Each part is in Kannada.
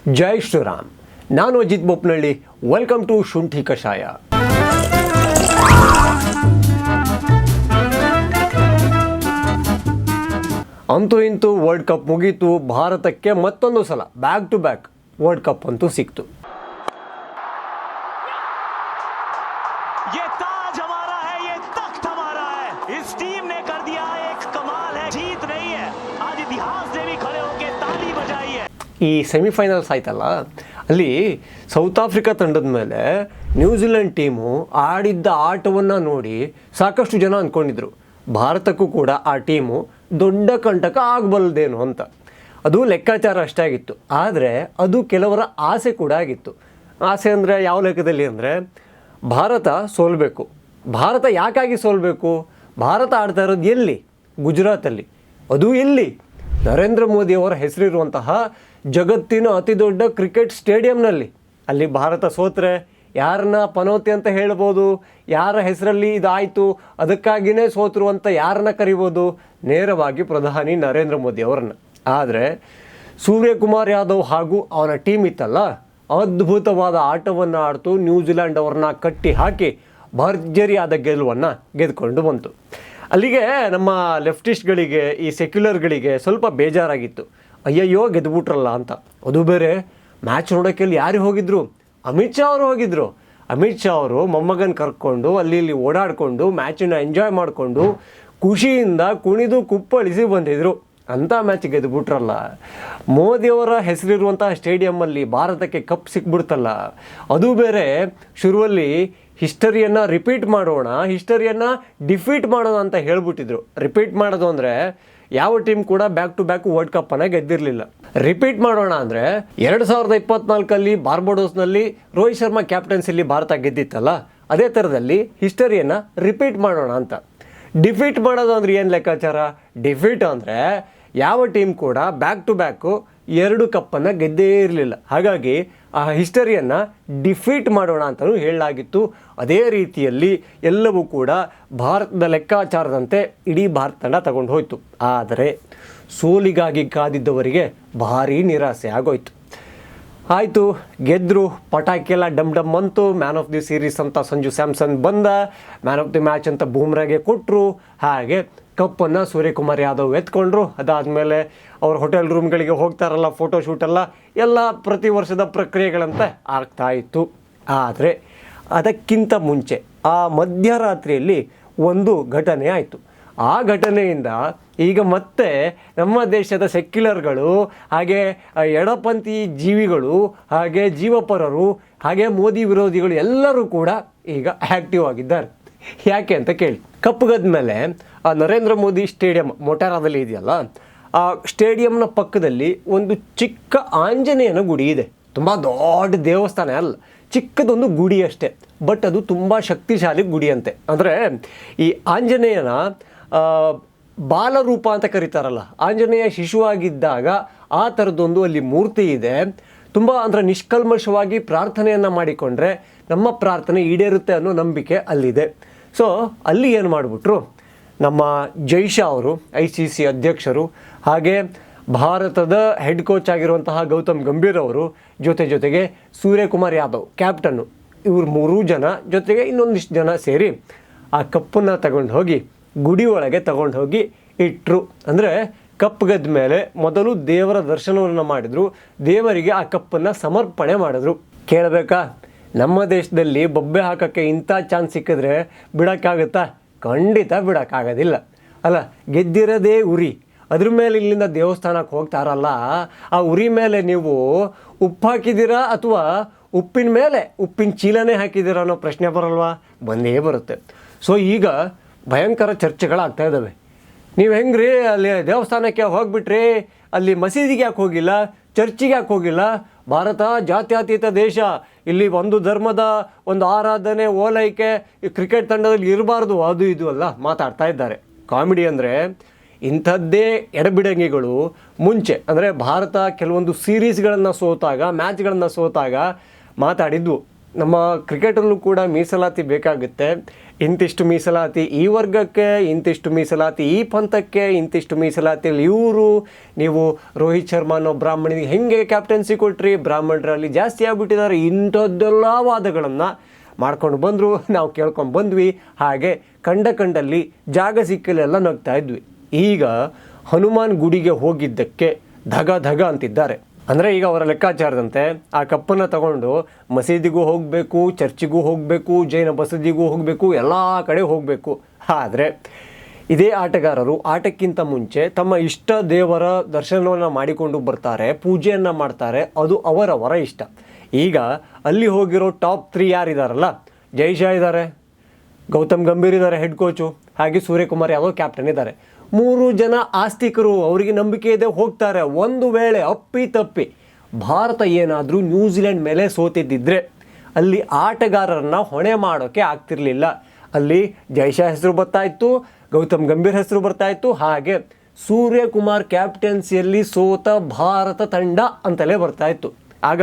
ಜೈ ಶ್ರೀರಾಮ್. ನಾನು ಅಜಿತ್ ಬೋಪ್ನಳ್ಳಿ. ವೆಲ್ಕಮ್ ಟು ಶುಂಠಿ ಕಷಾಯ. ಅಂತೂ ಇಂತೂ ವರ್ಲ್ಡ್ ಕಪ್ ಮುಗೀತು. ಭಾರತಕ್ಕೆ ಮತ್ತೊಂದು ಸಲ back to back world cup ಅಂತೂ ಸಿಕ್ತು. ಈ ಸೆಮಿಫೈನಲ್ಸ್ ಆಯ್ತಲ್ಲ, ಅಲ್ಲಿ ಸೌತ್ ಆಫ್ರಿಕಾ ತಂಡದ ಮೇಲೆ ನ್ಯೂಜಿಲೆಂಡ್ ಟೀಮು ಆಡಿದ್ದ ಆಟವನ್ನು ನೋಡಿ ಸಾಕಷ್ಟು ಜನ ಅಂದ್ಕೊಂಡಿದ್ರು ಭಾರತಕ್ಕೂ ಕೂಡ ಆ ಟೀಮು ದೊಡ್ಡ ಕಂಟಕ ಆಗಬಲ್ಲದೇನು ಅಂತ. ಅದು ಲೆಕ್ಕಾಚಾರ ಅಷ್ಟೇ ಆಗಿತ್ತು. ಆದರೆ ಅದು ಕೆಲವರ ಆಸೆ ಕೂಡ ಆಗಿತ್ತು. ಆಸೆ ಅಂದರೆ ಯಾವ ಲೆಕ್ಕದಲ್ಲಿ ಅಂದರೆ, ಭಾರತ ಸೋಲಬೇಕು. ಭಾರತ ಯಾಕಾಗಿ ಸೋಲಬೇಕು? ಭಾರತ ಆಡ್ತಾ ಇರೋದು ಎಲ್ಲಿ? ಗುಜರಾತಲ್ಲಿ. ಅದು ಎಲ್ಲಿ? ನರೇಂದ್ರ ಮೋದಿಯವರ ಹೆಸರಿರುವಂತಹ ಜಗತ್ತಿನ ಅತಿ ದೊಡ್ಡ ಕ್ರಿಕೆಟ್ ಸ್ಟೇಡಿಯಂನಲ್ಲಿ. ಅಲ್ಲಿ ಭಾರತ ಸೋತ್ರೆ ಯಾರನ್ನ ಪನೋತಿ ಅಂತ ಹೇಳ್ಬೋದು, ಯಾರ ಹೆಸರಲ್ಲಿ ಇದಾಯಿತು ಅದಕ್ಕಾಗಿಯೇ ಸೋತರು ಅಂತ ಯಾರನ್ನ ಕರಿಬೋದು? ನೇರವಾಗಿ ಪ್ರಧಾನಿ ನರೇಂದ್ರ ಮೋದಿಯವರನ್ನು. ಆದರೆ ಸೂರ್ಯಕುಮಾರ್ ಯಾದವ್ ಹಾಗೂ ಅವನ ಟೀಮ್ ಇತ್ತಲ್ಲ, ಅದ್ಭುತವಾದ ಆಟವನ್ನು ಆಡ್ತು. ನ್ಯೂಜಿಲೆಂಡ್ ಅವ್ರನ್ನ ಕಟ್ಟಿ ಹಾಕಿ ಭರ್ಜರಿಯಾದ ಗೆಲುವನ್ನು ಗೆದ್ಕೊಂಡು ಬಂತು. ಅಲ್ಲಿಗೆ ನಮ್ಮ ಲೆಫ್ಟಿಸ್ಟ್ಗಳಿಗೆ, ಈ ಸೆಕ್ಯುಲರ್ಗಳಿಗೆ ಸ್ವಲ್ಪ ಬೇಜಾರಾಗಿತ್ತು. ಅಯ್ಯಯ್ಯೋ ಗೆದ್ದುಬಿಟ್ರಲ್ಲ ಅಂತ. ಅದು ಬೇರೆ ಮ್ಯಾಚ್ ನೋಡೋಕ್ಕೆ ಯಾರು ಹೋಗಿದ್ರು? ಅಮಿತ್ ಶಾ ಅವರು ಹೋಗಿದ್ರು. ಅಮಿತ್ ಶಾ ಅವರು ಮೊಮ್ಮಗನ ಕರ್ಕೊಂಡು ಅಲ್ಲಿ ಇಲ್ಲಿ ಓಡಾಡಿಕೊಂಡು ಮ್ಯಾಚನ್ನು ಎಂಜಾಯ್ ಮಾಡಿಕೊಂಡು ಖುಷಿಯಿಂದ ಕುಣಿದು ಕುಪ್ಪಳಿಸಿ ಬಂದಿದ್ರು. ಅಂಥ ಮ್ಯಾಚ್ ಗೆದ್ದುಬಿಟ್ರಲ್ಲ. ಮೋದಿಯವರ ಹೆಸರಿರುವಂತಹ ಸ್ಟೇಡಿಯಮ್ಮಲ್ಲಿ ಭಾರತಕ್ಕೆ ಕಪ್ ಸಿಕ್ಬಿಡ್ತಲ್ಲ. ಅದು ಬೇರೆ ಶುರುವಲ್ಲಿ ಹಿಸ್ಟರಿಯನ್ನು ರಿಪೀಟ್ ಮಾಡೋಣ, ಹಿಸ್ಟರಿಯನ್ನು ಡಿಫೀಟ್ ಮಾಡೋಣ ಅಂತ ಹೇಳ್ಬಿಟ್ಟಿದ್ರು. ರಿಪೀಟ್ ಮಾಡೋದು ಅಂದರೆ ಯಾವ ಟೀಮ್ ಕೂಡ ಬ್ಯಾಕ್ ಟು ಬ್ಯಾಕ್ ವರ್ಲ್ಡ್ ಕಪ್ಪನ್ನು ಗೆದ್ದಿರಲಿಲ್ಲ. ರಿಪೀಟ್ ಮಾಡೋಣ ಅಂದರೆ 2024 ಬಾರ್ಬಡೋಸ್ನಲ್ಲಿ ರೋಹಿತ್ ಶರ್ಮಾ ಕ್ಯಾಪ್ಟನ್ಸಿಲಿ ಭಾರತ ಗೆದ್ದಿತ್ತಲ್ಲ, ಅದೇ ಥರದಲ್ಲಿ ಹಿಸ್ಟರಿಯನ್ನು ರಿಪೀಟ್ ಮಾಡೋಣ ಅಂತ. ಡಿಫೀಟ್ ಮಾಡೋದು ಅಂದರೆ ಏನು ಲೆಕ್ಕಾಚಾರ? ಡಿಫೀಟ್ ಅಂದರೆ ಯಾವ ಟೀಮ್ ಕೂಡ ಬ್ಯಾಕ್ ಟು ಬ್ಯಾಕು 2 ಕಪ್ಪನ್ನು ಗೆದ್ದೇ ಇರಲಿಲ್ಲ. ಹಾಗಾಗಿ ಆ ಹಿಸ್ಟರಿಯನ್ನು ಡಿಫೀಟ್ ಮಾಡೋಣ ಅಂತಲೂ ಹೇಳಲಾಗಿತ್ತು. ಅದೇ ರೀತಿಯಲ್ಲಿ ಎಲ್ಲವೂ ಕೂಡ ಭಾರತದ ಲೆಕ್ಕಾಚಾರದಂತೆ ಇಡೀ ಭಾರತ ತಂಡ ತಗೊಂಡು ಹೋಯಿತು. ಆದರೆ ಸೋಲಿಗಾಗಿ ಕಾದಿದ್ದವರಿಗೆ ಭಾರೀ ನಿರಾಸೆ ಆಗೋಯ್ತು. ಆಯಿತು, ಗೆದ್ದರು, ಪಟಾಕಿ ಎಲ್ಲ ಡಮ್ ಡಮ್ ಅಂತು. ಮ್ಯಾನ್ ಆಫ್ ದಿ ಸೀರೀಸ್ ಅಂತ ಸಂಜು ಸ್ಯಾಮ್ಸನ್ ಬಂದ, ಮ್ಯಾನ್ ಆಫ್ ದಿ ಮ್ಯಾಚ್ ಅಂತ ಬೂಮ್ರಾಗೆ ಕೊಟ್ಟರು. ಹಾಗೆ ಕಪ್ಪನ್ನು ಸೂರ್ಯಕುಮಾರ್ ಯಾದವ್ ಎತ್ಕೊಂಡ್ರು. ಅದಾದಮೇಲೆ ಅವ್ರ ಹೋಟೆಲ್ ರೂಮ್ಗಳಿಗೆ ಹೋಗ್ತಾರಲ್ಲ, ಫೋಟೋಶೂಟೆಲ್ಲ ಎಲ್ಲ ಪ್ರತಿ ವರ್ಷದ ಪ್ರಕ್ರಿಯೆಗಳಂತೆ ಆಗ್ತಾಯಿತ್ತು. ಆದರೆ ಅದಕ್ಕಿಂತ ಮುಂಚೆ ಆ ಮಧ್ಯರಾತ್ರಿಯಲ್ಲಿ ಒಂದು ಘಟನೆ ಆಯಿತು. ಆ ಘಟನೆಯಿಂದ ಈಗ ಮತ್ತೆ ನಮ್ಮ ದೇಶದ ಸೆಕ್ಯುಲರ್ಗಳು, ಹಾಗೆ ಎಡಪಂಥಿ ಜೀವಿಗಳು, ಹಾಗೆ ಜೀವಪರರು, ಹಾಗೆ ಮೋದಿ ವಿರೋಧಿಗಳು ಎಲ್ಲರೂ ಕೂಡ ಈಗ ಆ್ಯಕ್ಟಿವ್ ಆಗಿದ್ದಾರೆ. ಯಾಕೆ ಅಂತ ಕೇಳಿ, ಕಪ್ಪು ಗೆದ್ದ ಮೇಲೆ ಆ ನರೇಂದ್ರ ಮೋದಿ ಸ್ಟೇಡಿಯಂ ಮೊಟೆರಾದಲ್ಲಿ ಇದೆಯಲ್ಲ, ಆ ಸ್ಟೇಡಿಯಂನ ಪಕ್ಕದಲ್ಲಿ ಒಂದು ಚಿಕ್ಕ ಆಂಜನೇಯನ ಗುಡಿ ಇದೆ. ತುಂಬ ದೊಡ್ಡ ದೇವಸ್ಥಾನ ಅಲ್ಲ, ಚಿಕ್ಕದೊಂದು ಗುಡಿ ಅಷ್ಟೇ. ಬಟ್ ಅದು ತುಂಬ ಶಕ್ತಿಶಾಲಿ ಗುಡಿ ಅಂತೆ. ಅಂದರೆ ಈ ಆಂಜನೇಯನ ಬಾಲರೂಪ ಅಂತ ಕರೀತಾರಲ್ಲ, ಆಂಜನೇಯ ಶಿಶುವಾಗಿದ್ದಾಗ ಆ ಥರದ್ದೊಂದು ಅಲ್ಲಿ ಮೂರ್ತಿ ಇದೆ. ತುಂಬ ಅಂದರೆ ನಿಷ್ಕಲ್ಮಶವಾಗಿ ಪ್ರಾರ್ಥನೆಯನ್ನು ಮಾಡಿಕೊಂಡ್ರೆ ನಮ್ಮ ಪ್ರಾರ್ಥನೆ ಈಡೇರುತ್ತೆ ಅನ್ನೋ ನಂಬಿಕೆ ಅಲ್ಲಿದೆ. ಸೊ ಅಲ್ಲಿ ಏನು ಮಾಡಿಬಿಟ್ರು, ನಮ್ಮ ಜೈಶಾ ಅವರು ICC ಅಧ್ಯಕ್ಷರು, ಹಾಗೆ ಭಾರತದ ಹೆಡ್ ಕೋಚ್ ಆಗಿರುವಂತಹ ಗೌತಮ್ ಗಂಭೀರ್ ಅವರು, ಜೊತೆಗೆ ಸೂರ್ಯಕುಮಾರ್ ಯಾದವ್ ಕ್ಯಾಪ್ಟನ್ನು, ಇವರು 3 ಜನ ಜೊತೆಗೆ ಇನ್ನೊಂದಿಷ್ಟು ಜನ ಸೇರಿ ಆ ಕಪ್ಪನ್ನು ತಗೊಂಡು ಹೋಗಿ ಗುಡಿ ಒಳಗೆ ತಗೊಂಡು ಹೋಗಿ ಇಟ್ಟರು. ಅಂದರೆ ಕಪ್ ಗೆದ್ದ ಮೇಲೆ ಮೊದಲು ದೇವರ ದರ್ಶನವನ್ನು ಮಾಡಿದರು, ದೇವರಿಗೆ ಆ ಕಪ್ಪನ್ನು ಸಮರ್ಪಣೆ ಮಾಡಿದ್ರು. ಕೇಳಬೇಕಾ, ನಮ್ಮ ದೇಶದಲ್ಲಿ ಬೊಬ್ಬೆ ಹಾಕೋಕ್ಕೆ ಇಂಥ ಚಾನ್ಸ್ ಸಿಕ್ಕಿದ್ರೆ ಬಿಡೋಕ್ಕಾಗುತ್ತಾ? ಖಂಡಿತ ಬಿಡೋಕ್ಕಾಗೋದಿಲ್ಲ ಅಲ್ಲ. ಗೆದ್ದಿರೋದೇ ಉರಿ, ಅದ್ರ ಮೇಲೆ ಇಲ್ಲಿಂದ ದೇವಸ್ಥಾನಕ್ಕೆ ಹೋಗ್ತಾರಲ್ಲ, ಆ ಉರಿ ಮೇಲೆ ನೀವು ಉಪ್ಪು ಹಾಕಿದ್ದೀರಾ ಅಥವಾ ಉಪ್ಪಿನ ಮೇಲೆ ಉಪ್ಪಿನ ಚೀಲನೇ ಹಾಕಿದ್ದೀರಾ ಅನ್ನೋ ಪ್ರಶ್ನೆ ಬರಲ್ವಾ? ಬಂದೇ ಬರುತ್ತೆ. ಸೊ ಈಗ ಭಯಂಕರ ಚರ್ಚೆಗಳಾಗ್ತಾ ಇದ್ದಾವೆ. ನೀವು ಹೆಂಗ್ರಿ ಅಲ್ಲಿ ದೇವಸ್ಥಾನಕ್ಕೆ ಹೋಗ್ಬಿಟ್ರಿ, ಅಲ್ಲಿ ಮಸೀದಿಗೆ ಯಾಕೆ ಹೋಗಿಲ್ಲ, ಚರ್ಚಿಗೆ ಯಾಕೆ ಹೋಗಿಲ್ಲ? ಭಾರತ ಜಾತ್ಯತೀತ ದೇಶ, ಇಲ್ಲಿ ಒಂದು ಧರ್ಮದ ಒಂದು ಆರಾಧನೆ ಓಲೈಕೆ ಕ್ರಿಕೆಟ್ ತಂಡದಲ್ಲಿ ಇರಬಾರ್ದು, ಅದು ಇದು ಅಲ್ಲ ಮಾತಾಡ್ತಾ ಇದ್ದಾರೆ. ಕಾಮಿಡಿ ಅಂದರೆ ಇಂಥದ್ದೇ ಎಡಬಿಡಂಗಿಗಳು ಮುಂಚೆ, ಅಂದರೆ ಭಾರತ ಕೆಲವೊಂದು ಸೀರೀಸ್ಗಳನ್ನು ಸೋತಾಗ, ಮ್ಯಾಚ್ಗಳನ್ನು ಸೋತಾಗ ಮಾತಾಡಿದ್ವು. ನಮ್ಮ ಕ್ರಿಕೆಟಲ್ಲೂ ಕೂಡ ಮೀಸಲಾತಿ ಬೇಕಾಗುತ್ತೆ. ಇಂತಿಷ್ಟು ಮೀಸಲಾತಿ ಈ ವರ್ಗಕ್ಕೆ, ಇಂತಿಷ್ಟು ಮೀಸಲಾತಿ ಈ ಪಂಥಕ್ಕೆ, ಇಂತಿಷ್ಟು ಮೀಸಲಾತಿಯಲ್ಲಿ ಇವರು, ನೀವು ರೋಹಿತ್ ಶರ್ಮಾ ಅನ್ನೋ ಬ್ರಾಹ್ಮಣಿಗೆ ಹೆಂಗೆ ಕ್ಯಾಪ್ಟನ್ಸಿ ಕೊಟ್ರಿ, ಬ್ರಾಹ್ಮಣರಲ್ಲಿ ಜಾಸ್ತಿ ಆಗಿಬಿಟ್ಟಿದ್ದಾರೆ, ಇಂಥದ್ದೆಲ್ಲ ವಾದಗಳನ್ನು ಮಾಡ್ಕೊಂಡು ಬಂದರು. ನಾವು ಕೇಳ್ಕೊಂಡು ಬಂದ್ವಿ. ಹಾಗೆ ಕಂಡಲ್ಲಿ ಜಾಗ ಸಿಕ್ಕಲೆಲ್ಲ ನಗ್ತಾ ಇದ್ವಿ. ಈಗ ಹನುಮಾನ್ ಗುಡಿಗೆ ಹೋಗಿದ್ದಕ್ಕೆ ಧಗ ಅಂತಿದ್ದಾರೆ. ಅಂದರೆ ಈಗ ಅವರ ಲೆಕ್ಕಾಚಾರದಂತೆ ಆ ಕಪ್ಪನ್ನು ತಗೊಂಡು ಮಸೀದಿಗೂ ಹೋಗಬೇಕು, ಚರ್ಚಿಗೂ ಹೋಗಬೇಕು, ಜೈನ ಬಸದಿಗೂ ಹೋಗಬೇಕು, ಎಲ್ಲ ಕಡೆ ಹೋಗಬೇಕು. ಆದರೆ ಇದೇ ಆಟಗಾರರು ಆಟಕ್ಕಿಂತ ಮುಂಚೆ ತಮ್ಮ ಇಷ್ಟ ದೇವರ ದರ್ಶನವನ್ನು ಮಾಡಿಕೊಂಡು ಬರ್ತಾರೆ, ಪೂಜೆಯನ್ನು ಮಾಡ್ತಾರೆ. ಅದು ಅವರವರ ಇಷ್ಟ. ಈಗ ಅಲ್ಲಿ ಹೋಗಿರೋ ಟಾಪ್ 3 ಯಾರಿದ್ದಾರಲ್ಲ, ಜೈಶಾ ಇದ್ದಾರೆ, ಗೌತಮ್ ಗಂಭೀರ್ ಇದ್ದಾರೆ ಹೆಡ್ ಕೋಚು, ಹಾಗೆ ಸೂರ್ಯಕುಮಾರ್ ಯಾದವ್ ಕ್ಯಾಪ್ಟನ್ ಇದ್ದಾರೆ. 3 ಜನ ಆಸ್ತಿಕರು, ಅವರಿಗೆ ನಂಬಿಕೆ ಇದೆ, ಹೋಗ್ತಾರೆ. ಒಂದು ವೇಳೆ ಅಪ್ಪಿ ಭಾರತ ಏನಾದರೂ ನ್ಯೂಜಿಲೆಂಡ್ ಮೇಲೆ ಸೋತಿದ್ದಿದ್ರೆ ಅಲ್ಲಿ ಆಟಗಾರರನ್ನ ಹೊಣೆ ಮಾಡೋಕ್ಕೆ ಆಗ್ತಿರ್ಲಿಲ್ಲ. ಅಲ್ಲಿ ಜೈಶಾ ಹೆಸರು ಬರ್ತಾಯಿತ್ತು, ಗೌತಮ್ ಗಂಭೀರ್ ಹೆಸರು ಬರ್ತಾಯಿತ್ತು, ಹಾಗೆ ಸೂರ್ಯಕುಮಾರ್ ಕ್ಯಾಪ್ಟನ್ಸಿಯಲ್ಲಿ ಸೋತ ಭಾರತ ತಂಡ ಅಂತಲೇ ಬರ್ತಾಯಿತ್ತು. ಆಗ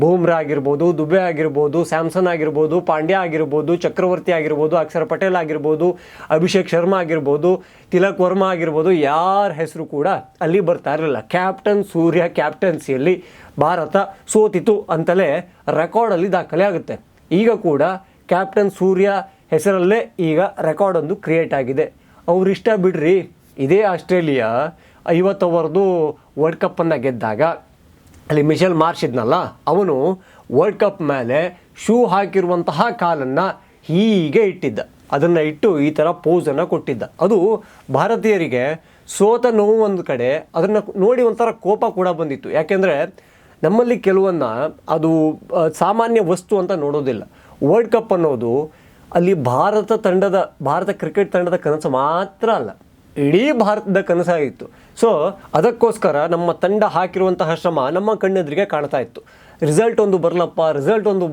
ಬೂಮ್ರಾ ಆಗಿರ್ಬೋದು, ದುಬೆ ಆಗಿರ್ಬೋದು, ಸ್ಯಾಮ್ಸನ್ ಆಗಿರ್ಬೋದು, ಪಾಂಡ್ಯ ಆಗಿರ್ಬೋದು, ಚಕ್ರವರ್ತಿ ಆಗಿರ್ಬೋದು, ಅಕ್ಷರ್ ಪಟೇಲ್ ಆಗಿರ್ಬೋದು, ಅಭಿಷೇಕ್ ಶರ್ಮಾ ಆಗಿರ್ಬೋದು, ತಿಲಕ್ ವರ್ಮಾ ಆಗಿರ್ಬೋದು, ಯಾರ ಹೆಸರು ಕೂಡ ಅಲ್ಲಿ ಬರ್ತಾ ಇರಲಿಲ್ಲ. ಕ್ಯಾಪ್ಟನ್ ಸೂರ್ಯ ಕ್ಯಾಪ್ಟನ್ಸಿಯಲ್ಲಿ ಭಾರತ ಸೋತಿತು ಅಂತಲೇ ರೆಕಾರ್ಡಲ್ಲಿ ದಾಖಲೆ ಆಗುತ್ತೆ. ಈಗ ಕೂಡ ಕ್ಯಾಪ್ಟನ್ ಸೂರ್ಯ ಹೆಸರಲ್ಲೇ ಈಗ ರೆಕಾರ್ಡೊಂದು ಕ್ರಿಯೇಟ್ ಆಗಿದೆ. ಅವರಿಷ್ಟ ಬಿಡ್ರಿ. ಇದೇ ಆಸ್ಟ್ರೇಲಿಯಾ 50 ಓವರ್ದು ವರ್ಲ್ಡ್ ಕಪ್ಪನ್ನು ಗೆದ್ದಾಗ ಅಲ್ಲಿ ಮಿಚೆಲ್ ಮಾರ್ಷ್ ಇದ್ನಲ್ಲ, ಅವನು ವರ್ಲ್ಡ್ ಕಪ್ ಮೇಲೆ ಶೂ ಹಾಕಿರುವಂತಹ ಕಾಲನ್ನು ಹೀಗೆ ಇಟ್ಟಿದ್ದ. ಅದನ್ನು ಇಟ್ಟು ಈ ಥರ ಪೋಸನ್ನು ಕೊಟ್ಟಿದ್ದ. ಅದು ಭಾರತೀಯರಿಗೆ ಸೋತ ನೋವು ಒಂದು ಕಡೆ, ಅದನ್ನು ನೋಡಿ ಒಂಥರ ಕೋಪ ಕೂಡ ಬಂದಿತ್ತು. ಯಾಕೆಂದರೆ ನಮ್ಮಲ್ಲಿ ಕೆಲವನ್ನ ಅದು ಸಾಮಾನ್ಯ ವಸ್ತು ಅಂತ ನೋಡೋದಿಲ್ಲ. ವರ್ಲ್ಡ್ ಕಪ್ ಅನ್ನೋದು ಅಲ್ಲಿ ಭಾರತ ಕ್ರಿಕೆಟ್ ತಂಡದ ಕನಸು ಮಾತ್ರ ಅಲ್ಲ, ಇಡೀ ಭಾರತದ ಕನಸಾಗಿತ್ತು. ಸೊ ಅದಕ್ಕೋಸ್ಕರ ನಮ್ಮ ತಂಡ ಹಾಕಿರುವಂತಹ ಶ್ರಮ ನಮ್ಮ ಕಣ್ಣೆದುರಿಗೆ ಕಾಣ್ತಾ ಇತ್ತು. ರಿಸಲ್ಟ್ ಒಂದು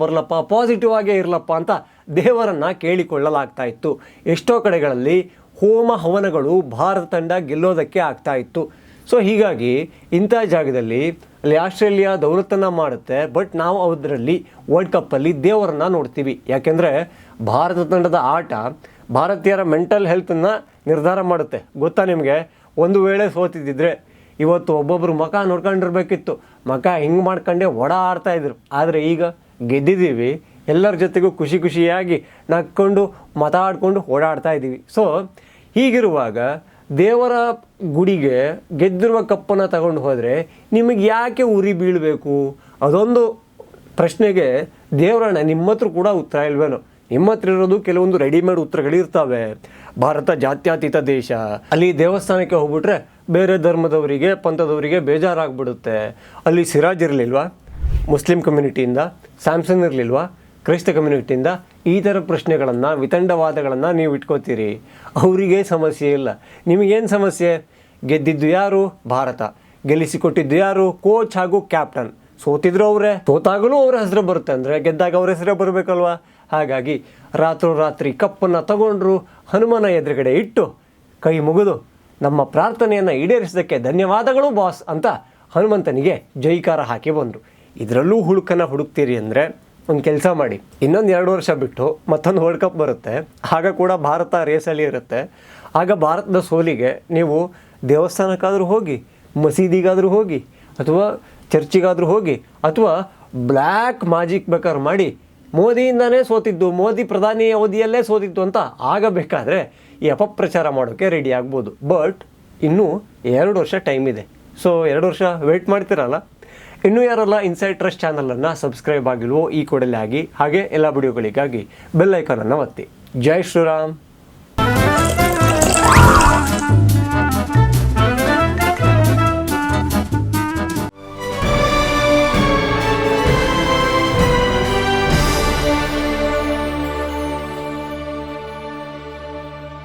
ಬರಲಪ್ಪ, ಪಾಸಿಟಿವ್ ಆಗೇ ಇರಲಪ್ಪ ಅಂತ ದೇವರನ್ನು ಕೇಳಿಕೊಳ್ಳಲಾಗ್ತಾ ಇತ್ತು. ಎಷ್ಟೋ ಕಡೆಗಳಲ್ಲಿ ಹೋಮ ಹವನಗಳು ಭಾರತ ತಂಡ ಗೆಲ್ಲೋದಕ್ಕೆ ಆಗ್ತಾ ಇತ್ತು. ಸೊ ಹೀಗಾಗಿ ಇಂಥ ಜಾಗದಲ್ಲಿ ಅಲ್ಲಿ ಆಸ್ಟ್ರೇಲಿಯಾ ದೌಲತ್ತನ್ನು ಮಾಡುತ್ತೆ, ಬಟ್ ನಾವು ಅದರಲ್ಲಿ ವರ್ಲ್ಡ್ ಕಪ್ಪಲ್ಲಿ ದೇವರನ್ನು ನೋಡ್ತೀವಿ. ಯಾಕೆಂದರೆ ಭಾರತ ತಂಡದ ಆಟ ಭಾರತೀಯರ ಮೆಂಟಲ್ ಹೆಲ್ತನ್ನು ನಿರ್ಧಾರ ಮಾಡುತ್ತೆ. ಗೊತ್ತಾ ನಿಮಗೆ? ಒಂದು ವೇಳೆ ಸೋತಿದ್ದಿದ್ರೆ ಇವತ್ತು ಒಬ್ಬೊಬ್ಬರು ಮುಖ ನೋಡ್ಕೊಂಡಿರ್ಬೇಕಿತ್ತು, ಮುಖ ಹಿಂಗೆ ಮಾಡ್ಕೊಂಡೇ ಓಡಾಡ್ತಾಯಿದ್ರು. ಆದರೆ ಈಗ ಗೆದ್ದಿದ್ದೀವಿ, ಎಲ್ಲರ ಜೊತೆಗೂ ಖುಷಿಯಾಗಿ ನಕ್ಕೊಂಡು ಮಾತಾಡಿಕೊಂಡು ಓಡಾಡ್ತಾ ಇದ್ದೀವಿ. ಸೊ ಹೀಗಿರುವಾಗ ದೇವರ ಗುಡಿಗೆ ಗೆದ್ದಿರುವ ಕಪ್ಪನ್ನು ತಗೊಂಡು ಹೋದರೆ ನಿಮಗೆ ಯಾಕೆ ಉರಿ ಬೀಳಬೇಕು? ಅದೊಂದು ಪ್ರಶ್ನೆಗೆ ದೇವರಣ್ಣ ನಿಮ್ಮ ಹತ್ರ ಕೂಡ ಉತ್ತರ ಇಲ್ವೇನೋ? ನಿಮ್ಮ ಹತ್ರ ಇರೋದು ಕೆಲವೊಂದು ರೆಡಿಮೇಡ್ ಉತ್ತರಗಳಿರ್ತವೆ. ಭಾರತ ಜಾತ್ಯತೀತ ದೇಶ, ಅಲ್ಲಿ ದೇವಸ್ಥಾನಕ್ಕೆ ಹೋಗ್ಬಿಟ್ರೆ ಬೇರೆ ಧರ್ಮದವರಿಗೆ ಪಂಥದವರಿಗೆ ಬೇಜಾರಾಗ್ಬಿಡುತ್ತೆ. ಅಲ್ಲಿ ಸಿರಾಜ್ ಇರಲಿಲ್ವಾ ಮುಸ್ಲಿಂ ಕಮ್ಯುನಿಟಿಯಿಂದ? ಸ್ಯಾಮ್ಸನ್ ಇರಲಿಲ್ವಾ ಕ್ರೈಸ್ತ ಕಮ್ಯುನಿಟಿಯಿಂದ? ಈ ಥರ ಪ್ರಶ್ನೆಗಳನ್ನು, ವಿತಂಡವಾದಗಳನ್ನು ನೀವು ಇಟ್ಕೋತೀರಿ. ಅವರಿಗೆ ಸಮಸ್ಯೆ ಇಲ್ಲ. ನಿಮಗೇನು ಸಮಸ್ಯೆ? ಗೆದ್ದಿದ್ದು ಯಾರು? ಭಾರತ. ಗೆಲ್ಲಿಸಿಕೊಟ್ಟಿದ್ದು ಯಾರು? ಕೋಚ್ ಹಾಗೂ ಕ್ಯಾಪ್ಟನ್. ಸೋತಿದ್ರು ಅವರೇ, ಸೋತಾಗಲೂ ಅವರ ಹೆಸರು ಬರುತ್ತೆ ಅಂದರೆ ಗೆದ್ದಾಗ ಅವ್ರ ಹೆಸರೇ ಬರಬೇಕಲ್ವಾ? ಹಾಗಾಗಿ ರಾತ್ರಿ ಕಪ್ಪನ್ನು ತಗೊಂಡ್ರು, ಹನುಮನ ಎದುರುಗಡೆ ಇಟ್ಟು ಕೈ ಮುಗಿದು ನಮ್ಮ ಪ್ರಾರ್ಥನೆಯನ್ನು ಈಡೇರಿಸಿದ್ದಕ್ಕೆ ಧನ್ಯವಾದಗಳು ಬಾಸ್ ಅಂತ ಹನುಮಂತನಿಗೆ ಜೈಕಾರ ಹಾಕಿ ಬಂದರು. ಇದರಲ್ಲೂ ಹುಡುಕ್ತೀರಿ ಅಂದರೆ ಒಂದು ಕೆಲಸ ಮಾಡಿ, ಇನ್ನೊಂದು 2 ವರ್ಷ ಬಿಟ್ಟು ಮತ್ತೊಂದು ವರ್ಲ್ಡ್ ಕಪ್ ಬರುತ್ತೆ. ಆಗ ಕೂಡ ಭಾರತ ರೇಸಲ್ಲಿ ಇರುತ್ತೆ. ಆಗ ಭಾರತದ ಸೋಲಿಗೆ ನೀವು ದೇವಸ್ಥಾನಕ್ಕಾದರೂ ಹೋಗಿ, ಮಸೀದಿಗಾದರೂ ಹೋಗಿ, ಅಥವಾ ಚರ್ಚಿಗಾದರೂ ಹೋಗಿ, ಅಥವಾ ಬ್ಲ್ಯಾಕ್ ಮ್ಯಾಜಿಕ್ ಬೇಕಾದ್ರೂ ಮಾಡಿ ಮೋದಿಯಿಂದನೇ ಸೋತಿದ್ದು, ಮೋದಿ ಪ್ರಧಾನಿ ಅವಧಿಯಲ್ಲೇ ಸೋತಿದ್ದು ಅಂತ ಆಗಬೇಕಾದ್ರೆ ಈ ಅಪಪ್ರಚಾರ ಮಾಡೋಕ್ಕೆ ರೆಡಿ ಆಗ್ಬೋದು. ಬಟ್ ಇನ್ನೂ 2 ವರ್ಷ ಟೈಮ್ ಇದೆ. ಸೊ 2 ವರ್ಷ ವೆಯ್ಟ್ ಮಾಡ್ತಿರಲ್ಲ. ಇನ್ನೂ ಯಾರೆಲ್ಲ ಇನ್ಸೈಡ್ ಟ್ರಸ್ಟ್ ಚಾನಲನ್ನು ಸಬ್ಸ್ಕ್ರೈಬ್ ಆಗಿಲ್ವೋ ಈ ಕೂಡಲೇ ಆಗಿ, ಹಾಗೆ ಎಲ್ಲ ವಿಡಿಯೋಗಳಿಗಾಗಿ ಬೆಲ್ ಐಕಾನನ್ನು ಒತ್ತಿ. ಜೈ ಶ್ರೀರಾಮ್.